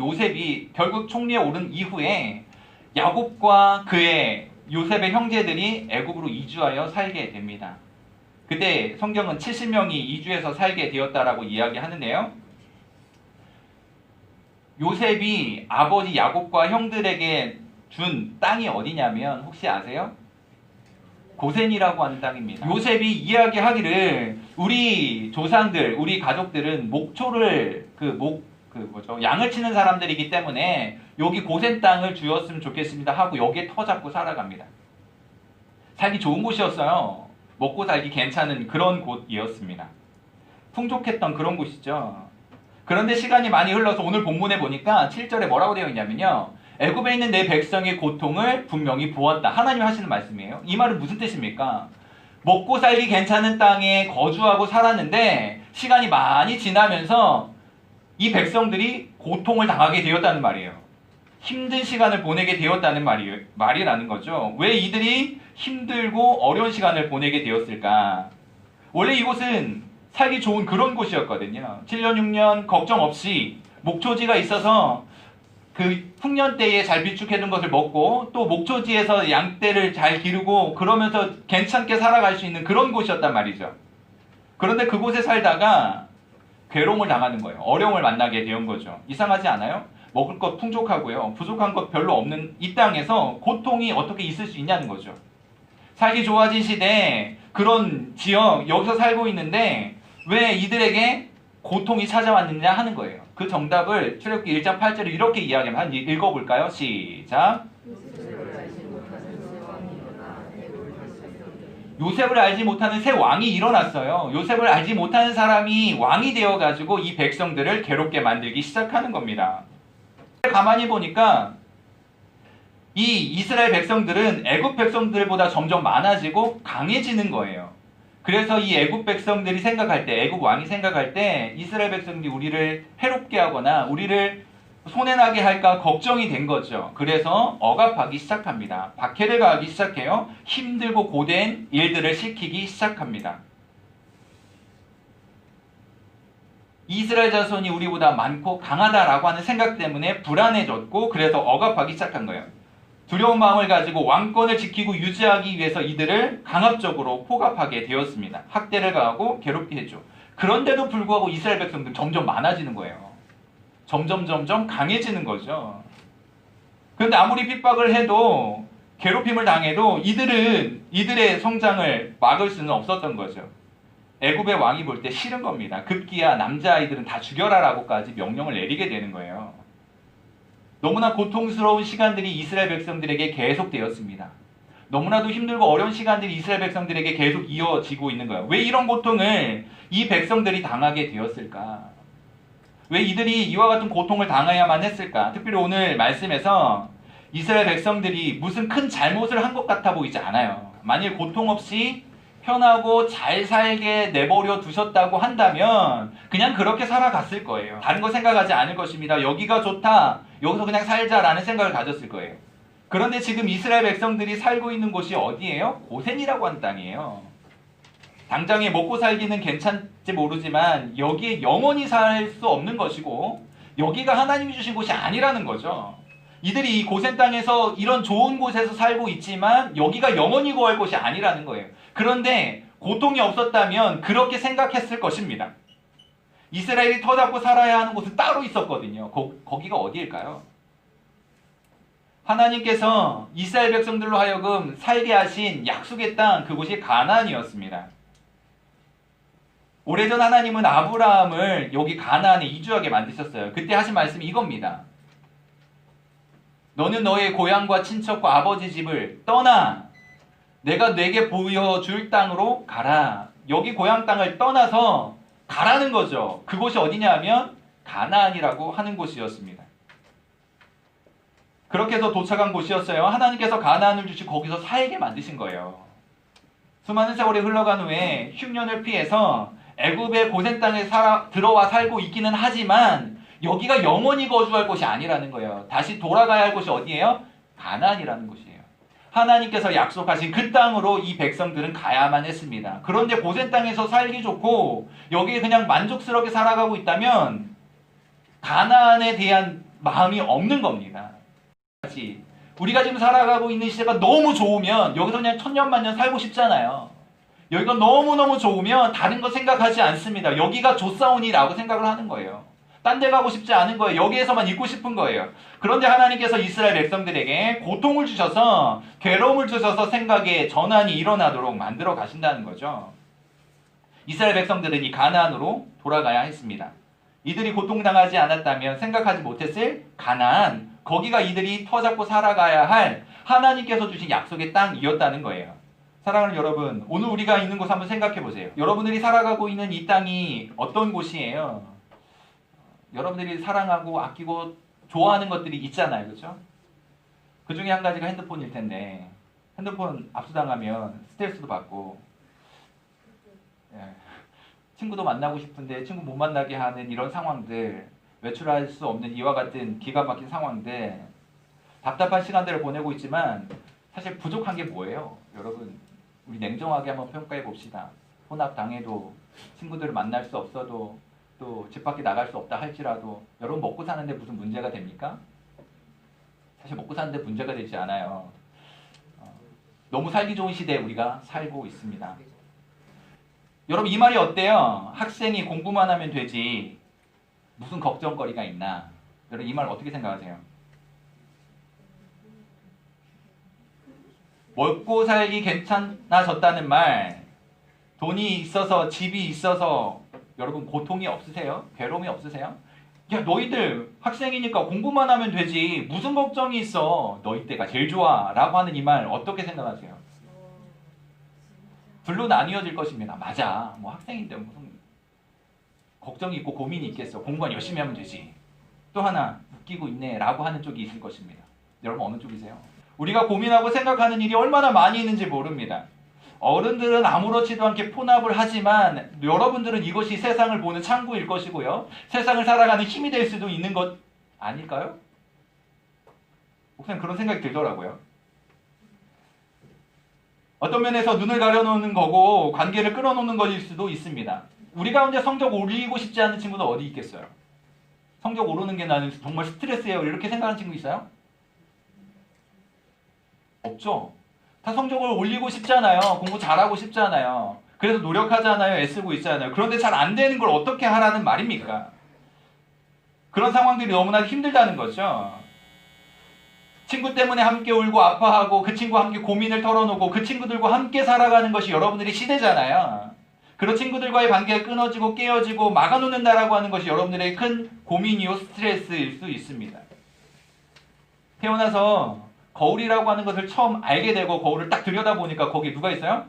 요셉이 결국 총리에 오른 이후에 야곱과 그의 요셉의 형제들이 애굽으로 이주하여 살게 됩니다. 그때 성경은 70명이 이주해서 살게 되었다라고 이야기하는데요. 요셉이 아버지 야곱과 형들에게 준 땅이 어디냐면 혹시 아세요? 고센이라고 하는 땅입니다. 요셉이 이야기하기를 우리 조상들, 우리 가족들은 목초를 양을 치는 사람들이기 때문에 여기 고센 땅을 주었으면 좋겠습니다 하고 여기에 터 잡고 살아갑니다. 살기 좋은 곳이었어요. 먹고 살기 괜찮은 그런 곳이었습니다. 풍족했던 그런 곳이죠. 그런데 시간이 많이 흘러서 오늘 본문에 보니까 7절에 뭐라고 되어 있냐면요. 애굽에 있는 내 백성의 고통을 분명히 보았다. 하나님이 하시는 말씀이에요. 이 말은 무슨 뜻입니까? 먹고 살기 괜찮은 땅에 거주하고 살았는데 시간이 많이 지나면서 이 백성들이 고통을 당하게 되었다는 말이에요. 힘든 시간을 보내게 되었다는 말이라는 거죠. 왜 이들이 힘들고 어려운 시간을 보내게 되었을까? 원래 이곳은 살기 좋은 그런 곳이었거든요. 7년 6년 걱정 없이 목초지가 있어서 그 흉년 때에 잘 비축해둔 것을 먹고 또 목초지에서 양떼를 잘 기르고 그러면서 괜찮게 살아갈 수 있는 그런 곳이었단 말이죠. 그런데 그곳에 살다가 괴로움을 당하는 거예요. 어려움을 만나게 된 거죠. 이상하지 않아요? 먹을 것 풍족하고요. 부족한 것 별로 없는 이 땅에서 고통이 어떻게 있을 수 있냐는 거죠. 살기 좋아진 시대에 그런 지역 여기서 살고 있는데 왜 이들에게 고통이 찾아왔느냐 하는 거예요. 그 정답을 출애굽기 1장 8절을 이렇게 이야기하면 한번 읽어볼까요? 시작. 요셉을 알지 못하는 새 왕이 일어났어요. 요셉을 알지 못하는 사람이 왕이 되어가지고 이 백성들을 괴롭게 만들기 시작하는 겁니다. 가만히 보니까 이 이스라엘 백성들은 애굽 백성들보다 점점 많아지고 강해지는 거예요. 그래서 이 애굽 백성들이 생각할 때, 애굽 왕이 생각할 때 이스라엘 백성들이 우리를 해롭게 하거나 우리를 손해나게 할까 걱정이 된 거죠. 그래서 억압하기 시작합니다. 박해를 가하기 시작해요. 힘들고 고된 일들을 시키기 시작합니다. 이스라엘 자손이 우리보다 많고 강하다라고 하는 생각 때문에 불안해졌고 그래서 억압하기 시작한 거예요. 두려운 마음을 가지고 왕권을 지키고 유지하기 위해서 이들을 강압적으로 포갑하게 되었습니다. 학대를 가하고 괴롭게 했죠. 그런데도 불구하고 이스라엘 백성들은 점점 많아지는 거예요. 점점 강해지는 거죠. 그런데 아무리 핍박을 해도 괴롭힘을 당해도 이들의 성장을 막을 수는 없었던 거죠. 애굽의 왕이 볼 때 싫은 겁니다. 급기야 남자아이들은 다 죽여라라고까지 명령을 내리게 되는 거예요. 너무나 고통스러운 시간들이 이스라엘 백성들에게 계속되었습니다. 너무나도 힘들고 어려운 시간들이 이스라엘 백성들에게 계속 이어지고 있는 거예요. 왜 이런 고통을 이 백성들이 당하게 되었을까? 왜 이들이 이와 같은 고통을 당해야만 했을까? 특별히 오늘 말씀에서 이스라엘 백성들이 무슨 큰 잘못을 한 것 같아 보이지 않아요. 만일 고통 없이 편하고 잘 살게 내버려 두셨다고 한다면 그냥 그렇게 살아갔을 거예요. 다른 거 생각하지 않을 것입니다. 여기가 좋다. 여기서 그냥 살자라는 생각을 가졌을 거예요. 그런데 지금 이스라엘 백성들이 살고 있는 곳이 어디예요? 고센이라고 하는 땅이에요. 당장에 먹고 살기는 괜찮지 모르지만 여기에 영원히 살 수 없는 것이고 여기가 하나님이 주신 곳이 아니라는 거죠. 이들이 이 고센 땅에서 이런 좋은 곳에서 살고 있지만 여기가 영원히 거할 곳이 아니라는 거예요. 그런데 고통이 없었다면 그렇게 생각했을 것입니다. 이스라엘이 터 잡고 살아야 하는 곳은 따로 있었거든요. 거기가 어디일까요? 하나님께서 이스라엘 백성들로 하여금 살게 하신 약속의 땅, 그곳이 가나안이었습니다. 오래전 하나님은 아브라함을 여기 가나안에 이주하게 만드셨어요. 그때 하신 말씀이 이겁니다. 너는 너의 고향과 친척과 아버지 집을 떠나 내가 내게 보여줄 땅으로 가라. 여기 고향 땅을 떠나서 가라는 거죠. 그곳이 어디냐 하면 가나안이라고 하는 곳이었습니다. 그렇게 해서 도착한 곳이었어요. 하나님께서 가나안을 주시고 거기서 살게 만드신 거예요. 수많은 세월이 흘러간 후에 흉년을 피해서 애굽의 고센 땅에 들어와 살고 있기는 하지만 여기가 영원히 거주할 곳이 아니라는 거예요. 다시 돌아가야 할 곳이 어디예요? 가나안이라는 곳이에요. 하나님께서 약속하신 그 땅으로 이 백성들은 가야만 했습니다. 그런데 고센 땅에서 살기 좋고 여기에 그냥 만족스럽게 살아가고 있다면 가나안에 대한 마음이 없는 겁니다. 우리가 지금 살아가고 있는 시대가 너무 좋으면 여기서 그냥 천년만년 살고 싶잖아요. 여기가 너무너무 좋으면 다른 거 생각하지 않습니다. 여기가 좋사오니라고 생각을 하는 거예요. 딴 데 가고 싶지 않은 거예요. 여기에서만 있고 싶은 거예요. 그런데 하나님께서 이스라엘 백성들에게 고통을 주셔서 괴로움을 주셔서 생각의 전환이 일어나도록 만들어 가신다는 거죠. 이스라엘 백성들은 이 가나안으로 돌아가야 했습니다. 이들이 고통당하지 않았다면 생각하지 못했을 가나안, 거기가 이들이 터잡고 살아가야 할 하나님께서 주신 약속의 땅이었다는 거예요. 사랑하는 여러분, 오늘 우리가 있는 곳 한번 생각해 보세요. 여러분들이 살아가고 있는 이 땅이 어떤 곳이에요? 여러분들이 사랑하고 아끼고 좋아하는 것들이 있잖아요. 그렇죠? 그 중에 한 가지가 핸드폰일 텐데 핸드폰 압수당하면 스트레스도 받고 친구도 만나고 싶은데 친구 못 만나게 하는 이런 상황들, 외출할 수 없는 이와 같은 기가 막힌 상황들, 답답한 시간들을 보내고 있지만 사실 부족한 게 뭐예요? 여러분, 우리 냉정하게 한번 평가해 봅시다. 혼합당해도 친구들을 만날 수 없어도 또 집 밖에 나갈 수 없다 할지라도 여러분 먹고 사는데 무슨 문제가 됩니까? 사실 먹고 사는데 문제가 되지 않아요. 너무 살기 좋은 시대에 우리가 살고 있습니다. 여러분 이 말이 어때요? 학생이 공부만 하면 되지 무슨 걱정거리가 있나? 여러분 이 말 어떻게 생각하세요? 먹고 살기 괜찮아졌다는 말, 돈이 있어서 집이 있어서 여러분 고통이 없으세요? 괴로움이 없으세요? 야 너희들 학생이니까 공부만 하면 되지 무슨 걱정이 있어? 너희 때가 제일 좋아 라고 하는 이 말 어떻게 생각하세요? 둘로 나뉘어질 것입니다. 맞아, 뭐 학생인데 무슨 걱정이 있고 고민이 있겠어. 공부만 열심히 하면 되지. 또 하나 웃기고 있네 라고 하는 쪽이 있을 것입니다. 여러분 어느 쪽이세요? 우리가 고민하고 생각하는 일이 얼마나 많이 있는지 모릅니다. 어른들은 아무렇지도 않게 포납을 하지만 여러분들은 이것이 세상을 보는 창구일 것이고요. 세상을 살아가는 힘이 될 수도 있는 것 아닐까요? 목사님 그런 생각이 들더라고요. 어떤 면에서 눈을 가려놓는 거고 관계를 끌어놓는 것일 수도 있습니다. 우리 가운데 성적 올리고 싶지 않은 친구는 어디 있겠어요? 성적 오르는 게 나는 정말 스트레스예요. 이렇게 생각하는 친구 있어요? 없죠. 다 성적을 올리고 싶잖아요. 공부 잘하고 싶잖아요. 그래서 노력하잖아요. 애쓰고 있잖아요. 그런데 잘 안 되는 걸 어떻게 하라는 말입니까? 그런 상황들이 너무나 힘들다는 거죠. 친구 때문에 함께 울고 아파하고 그 친구와 함께 고민을 털어놓고 그 친구들과 함께 살아가는 것이 여러분들의 시대잖아요. 그런 친구들과의 관계가 끊어지고 깨어지고 막아놓는다라고 하는 것이 여러분들의 큰 고민이요 스트레스일 수 있습니다. 태어나서 거울이라고 하는 것을 처음 알게 되고 거울을 딱 들여다보니까 거기에 누가 있어요?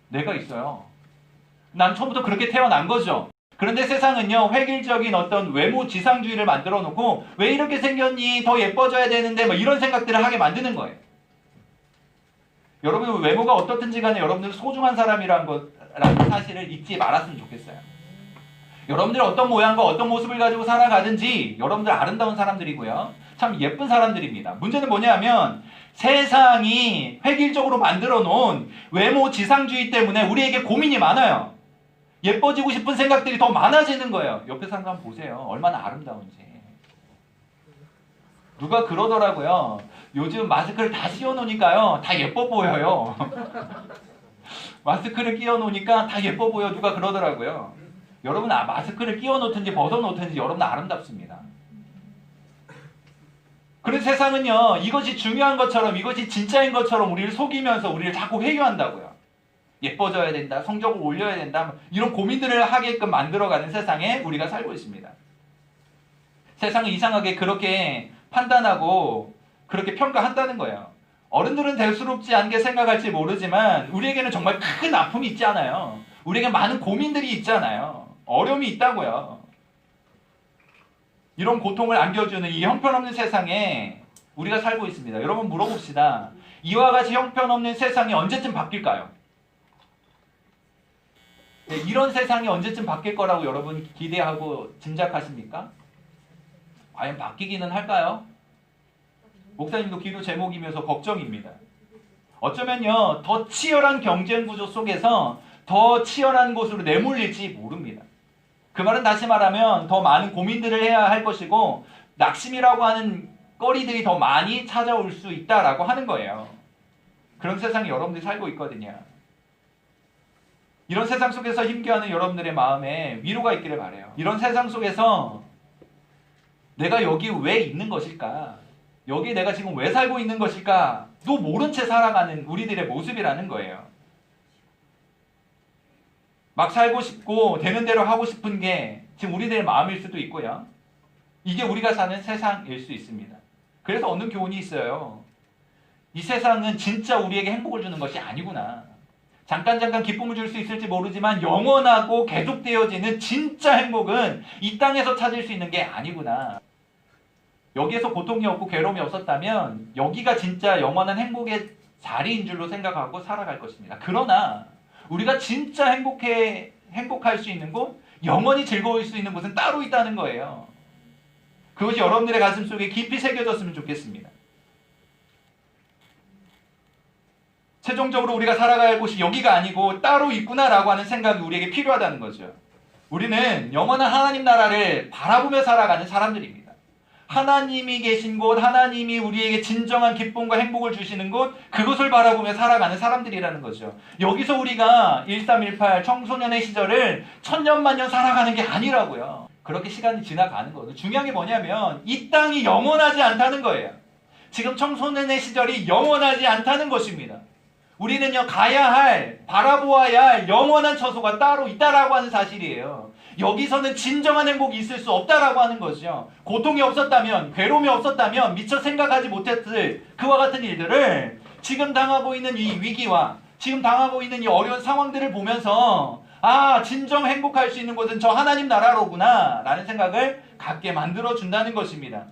내가 있어요. 난 처음부터 그렇게 태어난 거죠. 그런데 세상은요 획일적인 어떤 외모 지상주의를 만들어 놓고 왜 이렇게 생겼니? 더 예뻐져야 되는데 뭐 이런 생각들을 하게 만드는 거예요. 여러분 외모가 어떻든지 간에 여러분들은 소중한 사람이라는 것라는 사실을 잊지 말았으면 좋겠어요. 여러분들이 어떤 모양과 어떤 모습을 가지고 살아가든지 여러분들 아름다운 사람들이고요. 참 예쁜 사람들입니다. 문제는 뭐냐면 세상이 획일적으로 만들어 놓은 외모 지상주의 때문에 우리에게 고민이 많아요. 예뻐지고 싶은 생각들이 더 많아지는 거예요. 옆에 사람 한번 보세요. 얼마나 아름다운지. 누가 그러더라고요. 요즘 마스크를 다 씌워놓으니까요. 다 예뻐 보여요. 마스크를 끼워놓으니까 다 예뻐 보여. 누가 그러더라고요. 여러분 마스크를 끼워놓든지 벗어놓든지 여러분 아름답습니다. 그래서 세상은요. 이것이 중요한 것처럼 이것이 진짜인 것처럼 우리를 속이면서 우리를 자꾸 회유한다고요. 예뻐져야 된다. 성적을 올려야 된다. 이런 고민들을 하게끔 만들어가는 세상에 우리가 살고 있습니다. 세상은 이상하게 그렇게 판단하고 그렇게 평가한다는 거예요. 어른들은 대수롭지 않게 생각할지 모르지만 우리에게는 정말 큰 아픔이 있잖아요. 우리에게 많은 고민들이 있잖아요. 어려움이 있다고요. 이런 고통을 안겨주는 이 형편없는 세상에 우리가 살고 있습니다. 여러분 물어봅시다. 이와 같이 형편없는 세상이 언제쯤 바뀔까요? 네, 이런 세상이 언제쯤 바뀔 거라고 여러분 기대하고 짐작하십니까? 과연 바뀌기는 할까요? 목사님도 기도 제목이면서 걱정입니다. 어쩌면요 더 치열한 경쟁 구조 속에서 더 치열한 곳으로 내몰릴지 모릅니다. 그 말은 다시 말하면 더 많은 고민들을 해야 할 것이고 낙심이라고 하는 거리들이 더 많이 찾아올 수 있다라고 하는 거예요. 그런 세상에 여러분들이 살고 있거든요. 이런 세상 속에서 힘겨워하는 여러분들의 마음에 위로가 있기를 바라요. 이런 세상 속에서 내가 여기 왜 있는 것일까? 여기 내가 지금 왜 살고 있는 것일까? 또 모른 채 살아가는 우리들의 모습이라는 거예요. 막 살고 싶고 되는 대로 하고 싶은 게 지금 우리들의 마음일 수도 있고요. 이게 우리가 사는 세상일 수 있습니다. 그래서 얻는 교훈이 있어요. 이 세상은 진짜 우리에게 행복을 주는 것이 아니구나. 잠깐 기쁨을 줄 수 있을지 모르지만 영원하고 계속되어지는 진짜 행복은 이 땅에서 찾을 수 있는 게 아니구나. 여기에서 고통이 없고 괴로움이 없었다면 여기가 진짜 영원한 행복의 자리인 줄로 생각하고 살아갈 것입니다. 그러나 우리가 진짜 행복할 수 있는 곳, 영원히 즐거울 수 있는 곳은 따로 있다는 거예요. 그것이 여러분들의 가슴 속에 깊이 새겨졌으면 좋겠습니다. 최종적으로 우리가 살아갈 곳이 여기가 아니고 따로 있구나라고 하는 생각이 우리에게 필요하다는 거죠. 우리는 영원한 하나님 나라를 바라보며 살아가는 사람들입니다. 하나님이 계신 곳, 하나님이 우리에게 진정한 기쁨과 행복을 주시는 곳, 그것을 바라보며 살아가는 사람들이라는 거죠. 여기서 우리가 1318 청소년의 시절을 천년만년 살아가는 게 아니라고요. 그렇게 시간이 지나가는 거죠. 중요한 게 뭐냐면 이 땅이 영원하지 않다는 거예요. 지금 청소년의 시절이 영원하지 않다는 것입니다. 우리는요, 가야 할, 바라보아야 할 영원한 처소가 따로 있다라고 하는 사실이에요. 여기서는 진정한 행복이 있을 수 없다라고 하는 거죠. 고통이 없었다면, 괴로움이 없었다면 미처 생각하지 못했을 그와 같은 일들을 지금 당하고 있는 이 위기와 지금 당하고 있는 이 어려운 상황들을 보면서 아, 진정 행복할 수 있는 곳은 저 하나님 나라로구나 라는 생각을 갖게 만들어준다는 것입니다.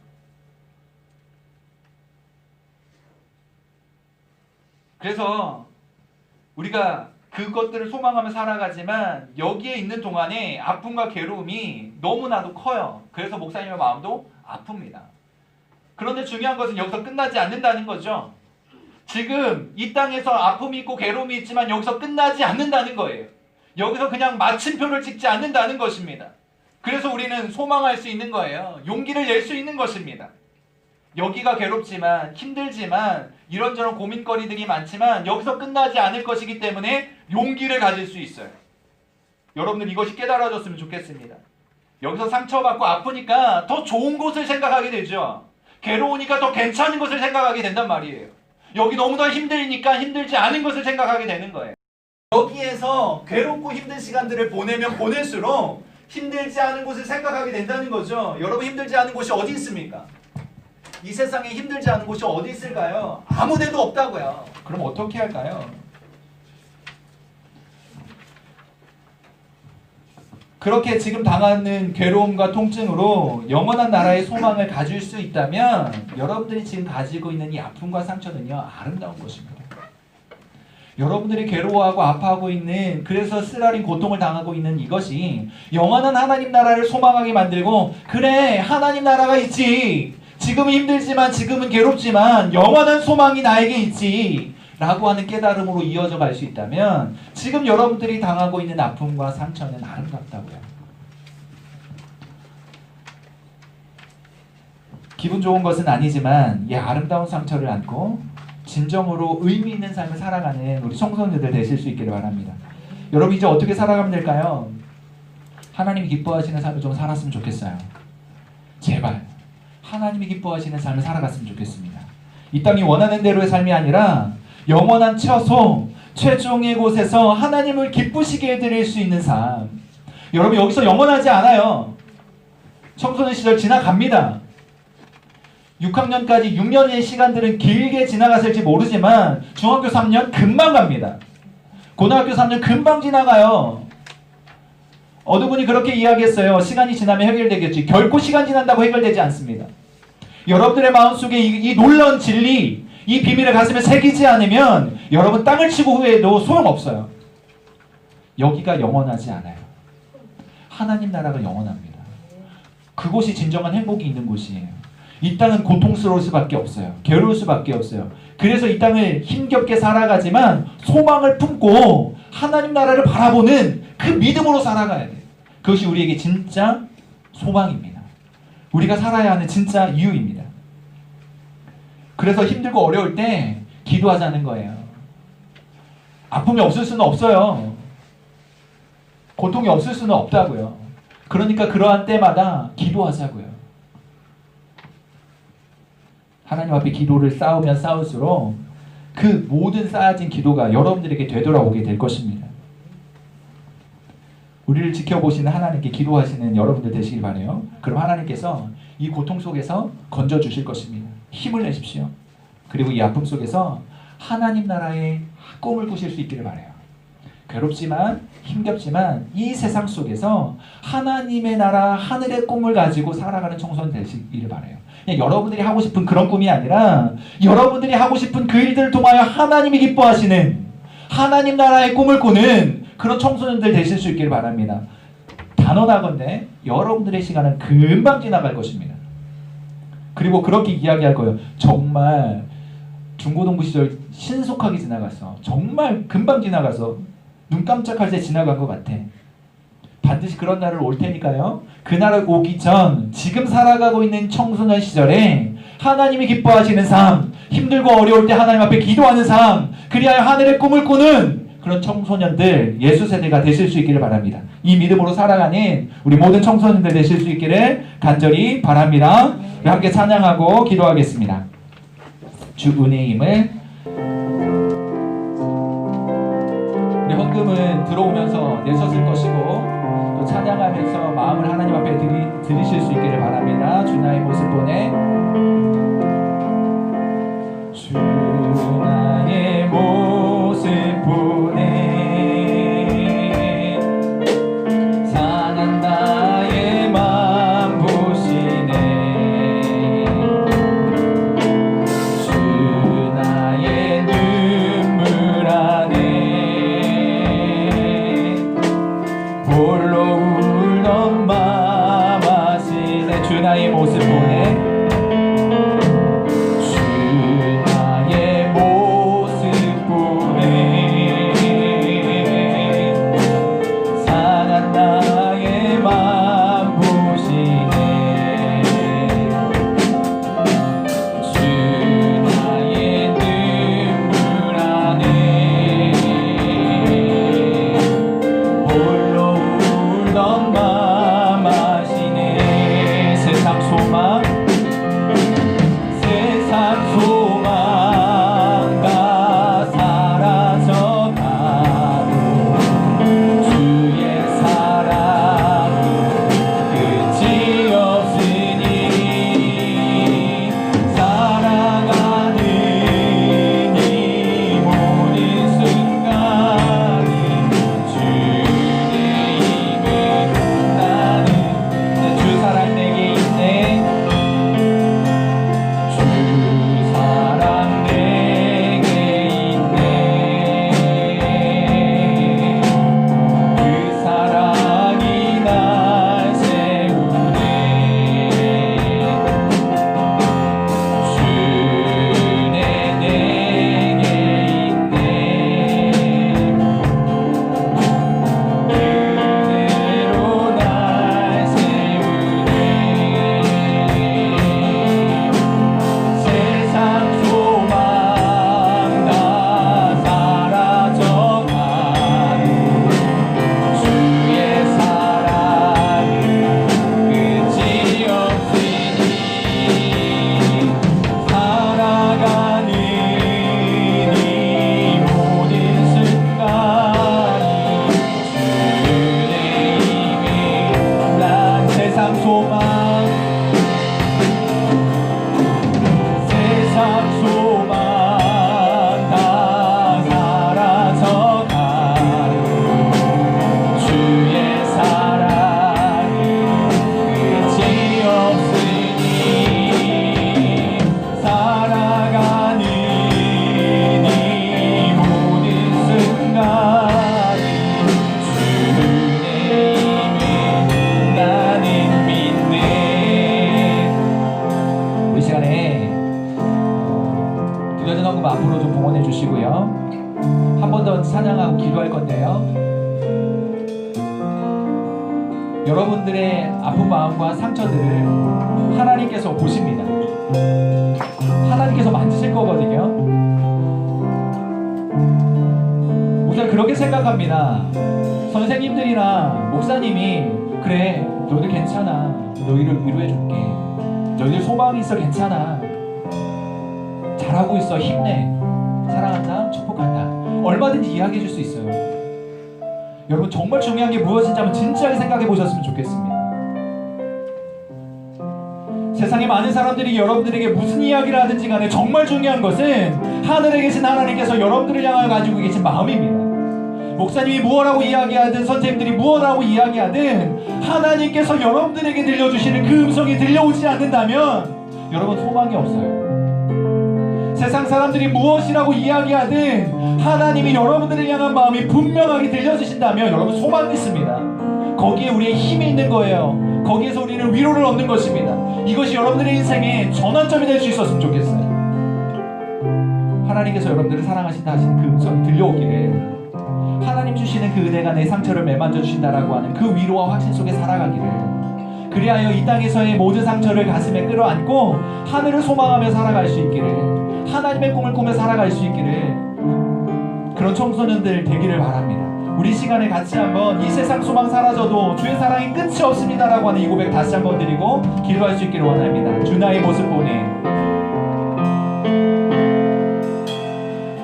그래서 우리가 그것들을 소망하며 살아가지만 여기에 있는 동안에 아픔과 괴로움이 너무나도 커요. 그래서 목사님의 마음도 아픕니다. 그런데 중요한 것은 여기서 끝나지 않는다는 거죠. 지금 이 땅에서 아픔이 있고 괴로움이 있지만 여기서 끝나지 않는다는 거예요. 여기서 그냥 마침표를 찍지 않는다는 것입니다. 그래서 우리는 소망할 수 있는 거예요. 용기를 낼 수 있는 것입니다. 여기가 괴롭지만 힘들지만 이런저런 고민거리들이 많지만 여기서 끝나지 않을 것이기 때문에 용기를 가질 수 있어요. 여러분들 이것이 깨달아졌으면 좋겠습니다. 여기서 상처받고 아프니까 더 좋은 곳을 생각하게 되죠. 괴로우니까 더 괜찮은 것을 생각하게 된단 말이에요. 여기 너무나 힘드니까 힘들지 않은 것을 생각하게 되는 거예요. 여기에서 괴롭고 힘든 시간들을 보내면 보낼수록 힘들지 않은 곳을 생각하게 된다는 거죠. 여러분 힘들지 않은 곳이 어디 있습니까? 이 세상에 힘들지 않은 곳이 어디 있을까요? 아무 데도 없다고요. 그럼 어떻게 할까요? 그렇게 지금 당하는 괴로움과 통증으로 영원한 나라의 소망을 가질 수 있다면 여러분들이 지금 가지고 있는 이 아픔과 상처는요, 아름다운 것입니다. 여러분들이 괴로워하고 아파하고 있는, 그래서 쓰라린 고통을 당하고 있는 이것이 영원한 하나님 나라를 소망하게 만들고, 그래, 하나님 나라가 있지, 지금은 힘들지만 지금은 괴롭지만 영원한 소망이 나에게 있지 라고 하는 깨달음으로 이어져 갈 수 있다면 지금 여러분들이 당하고 있는 아픔과 상처는 아름답다고요. 기분 좋은 것은 아니지만 이 아름다운 상처를 안고 진정으로 의미 있는 삶을 살아가는 우리 청소년들 되실 수 있기를 바랍니다. 여러분 이제 어떻게 살아가면 될까요? 하나님이 기뻐하시는 삶을 좀 살았으면 좋겠어요. 제발 하나님이 기뻐하시는 삶을 살아갔으면 좋겠습니다. 이 땅이 원하는 대로의 삶이 아니라 영원한 처소, 최종의 곳에서 하나님을 기쁘시게 해드릴 수 있는 삶. 여러분 여기서 영원하지 않아요. 청소년 시절 지나갑니다. 6학년까지 6년의 시간들은 길게 지나갔을지 모르지만 중학교 3년 금방 갑니다. 고등학교 3년 금방 지나가요. 어느 분이 그렇게 이야기했어요. 시간이 지나면 해결되겠지. 결코 시간 지난다고 해결되지 않습니다. 여러분들의 마음속에 이 놀라운 진리, 이 비밀을 가슴에 새기지 않으면 여러분 땅을 치고 후회해도 소용없어요. 여기가 영원하지 않아요. 하나님 나라가 영원합니다. 그곳이 진정한 행복이 있는 곳이에요. 이 땅은 고통스러울 수밖에 없어요. 괴로울 수밖에 없어요. 그래서 이 땅을 힘겹게 살아가지만 소망을 품고 하나님 나라를 바라보는 그 믿음으로 살아가야 돼요. 그것이 우리에게 진짜 소망입니다. 우리가 살아야 하는 진짜 이유입니다. 그래서 힘들고 어려울 때 기도하자는 거예요. 아픔이 없을 수는 없어요. 고통이 없을 수는 없다고요. 그러니까 그러한 때마다 기도하자고요. 하나님 앞에 기도를 쌓으면 쌓을수록 그 모든 쌓아진 기도가 여러분들에게 되돌아오게 될 것입니다. 우리를 지켜보시는 하나님께 기도하시는 여러분들 되시길 바라요. 그럼 하나님께서 이 고통 속에서 건져주실 것입니다. 힘을 내십시오. 그리고 이 아픔 속에서 하나님 나라의 꿈을 꾸실 수 있기를 바라요. 괴롭지만 힘겹지만 이 세상 속에서 하나님의 나라 하늘의 꿈을 가지고 살아가는 청소년 되시기를 바라요. 그냥 여러분들이 하고 싶은 그런 꿈이 아니라 여러분들이 하고 싶은 그 일들을 통하여 하나님이 기뻐하시는 하나님 나라의 꿈을 꾸는 그런 청소년들 되실 수 있기를 바랍니다. 단언하건대 여러분들의 시간은 금방 지나갈 것입니다. 그리고 그렇게 이야기할 거예요. 정말 중고등부 시절 신속하게 지나갔어. 정말 금방 지나가서 눈 깜짝할 때 지나간 것 같아. 반드시 그런 날을 올 테니까요. 그날을 오기 전 지금 살아가고 있는 청소년 시절에 하나님이 기뻐하시는 삶, 힘들고 어려울 때 하나님 앞에 기도하는 삶, 그리하여 하늘의 꿈을 꾸는 그런 청소년들, 예수 세대가 되실 수 있기를 바랍니다. 이 믿음으로 살아가는 우리 모든 청소년들 되실 수 있기를 간절히 바랍니다. 우리 함께 찬양하고 기도하겠습니다. 주 은혜의 힘을. 우리 헌금은 들어오면서 내셨을 것이고 또 찬양하면서 마음을 하나님 앞에 드리실 수 있기를 바랍니다. 주 나의 모습 보내. 주 나의 모습 보내. 상한 나의 맘 보시네. 주 나의 눈물 안에 홀로 울던 맘 아시네. 주 나의 모습 보내. 찬양하고 기도할 건데요. 여러분들의 아픈 마음과 상처들을 하나님께서 보십니다. 하나님께서 만지실 거거든요. 우선 그렇게 생각합니다. 선생님들이나 목사님이 그래 너희들 괜찮아, 너희를 위로해줄게, 너희들 소망이 있어, 괜찮아, 잘하고 있어, 힘내, 사랑한다, 축복한다, 얼마든지 이야기해 줄 수 있어요. 여러분 정말 중요한 게 무엇인지 한번 진지하게 생각해 보셨으면 좋겠습니다. 세상에 많은 사람들이 여러분들에게 무슨 이야기를 하든지 간에 정말 중요한 것은 하늘에 계신 하나님께서 여러분들을 향하여 가지고 계신 마음입니다. 목사님이 무엇하고 이야기하든 선생님들이 무엇하고 이야기하든 하나님께서 여러분들에게 들려주시는 그 음성이 들려오지 않는다면 여러분 소망이 없어요. 세상 사람들이 무엇이라고 이야기하든 하나님이 여러분들을 향한 마음이 분명하게 들려주신다면 여러분 소망이 있습니다. 거기에 우리의 힘이 있는 거예요. 거기에서 우리는 위로를 얻는 것입니다. 이것이 여러분들의 인생의 전환점이 될 수 있었으면 좋겠어요. 하나님께서 여러분들을 사랑하신다 하시는 그 음성이 들려오기를, 하나님 주시는 그 은혜가 내 상처를 매만져 주신다라고 하는 그 위로와 확신 속에 살아가기를, 그리하여 이 땅에서의 모든 상처를 가슴에 끌어안고 하늘을 소망하며 살아갈 수 있기를, 하나님의 꿈을 꾸며 살아갈 수 있기를, 그런 청소년들 되기를 바랍니다. 우리 시간에 같이 한번 이 세상 소망 사라져도 주의 사랑이 끝이 없습니다라고 하는 이 고백 다시 한번 드리고 기도할 수 있기를 원합니다. 주 나의 모습 보내,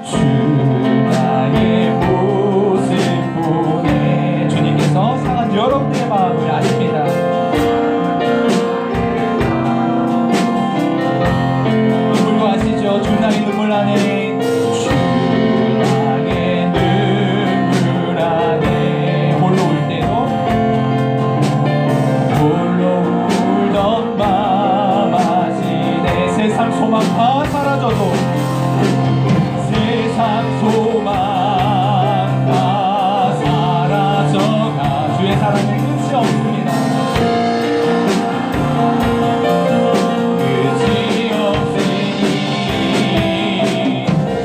주 나의 모습 보내. 주님께서 상한 여러분들의 마음을 아십니다. 눈물도 아시죠? 주 나의 눈물 안에, 소망 다 사라져도, 세상 소망 다 사라져가 주의 사랑은 끝이 없습니다. 끝이 없으니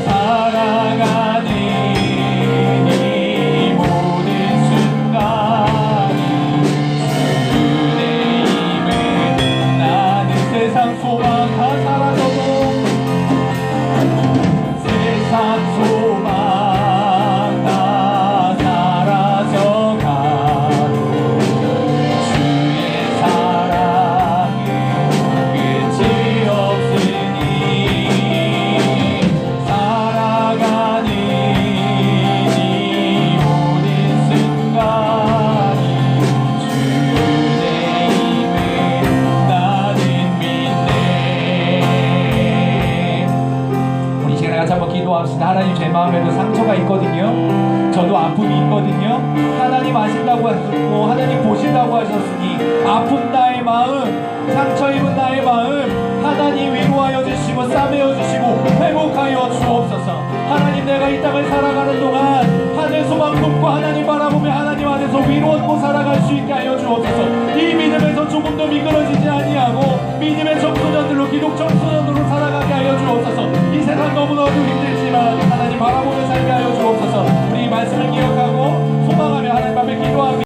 살아가는 이 모든 순간이 주의 힘을, 나는 세상 소망 다 사라져, 세상 소망 다 사라져가도 주의 사랑은 끝이 없으니 살아가는 이 모든 순간이 주의 힘을 나는 믿네. 우리 시간에 같이 한번 기도합시다. 하나님, 제 마음에도 상처가 있거든요. 저도 아픔이 있거든요. 하나님 아신다고 하셨고 하나님 보신다고 하셨으니 아픈 나의 마음, 상처 입은 나의 마음 하나님 위로하여 주시고 싸매어 주시고 회복하여 주옵소서. 하나님, 내가 이 땅을 살아가는 동안 하늘 소망 품고 하나님 바라보며 하나님 안에서 위로 얻고 살아갈 수 있게 하여 주옵소서. 이 믿음에서 조금도 미끄러지지 아니하고 믿음의 청소년들로, 기독 청소년으로 살아가게 하여 주옵소서. 이 세상 너무너무 힘들지만 하나님 바라보며 살게 하여 주옵소서. 우리 말씀을 기억하고 소망하며 하나님 앞에 기도합니다.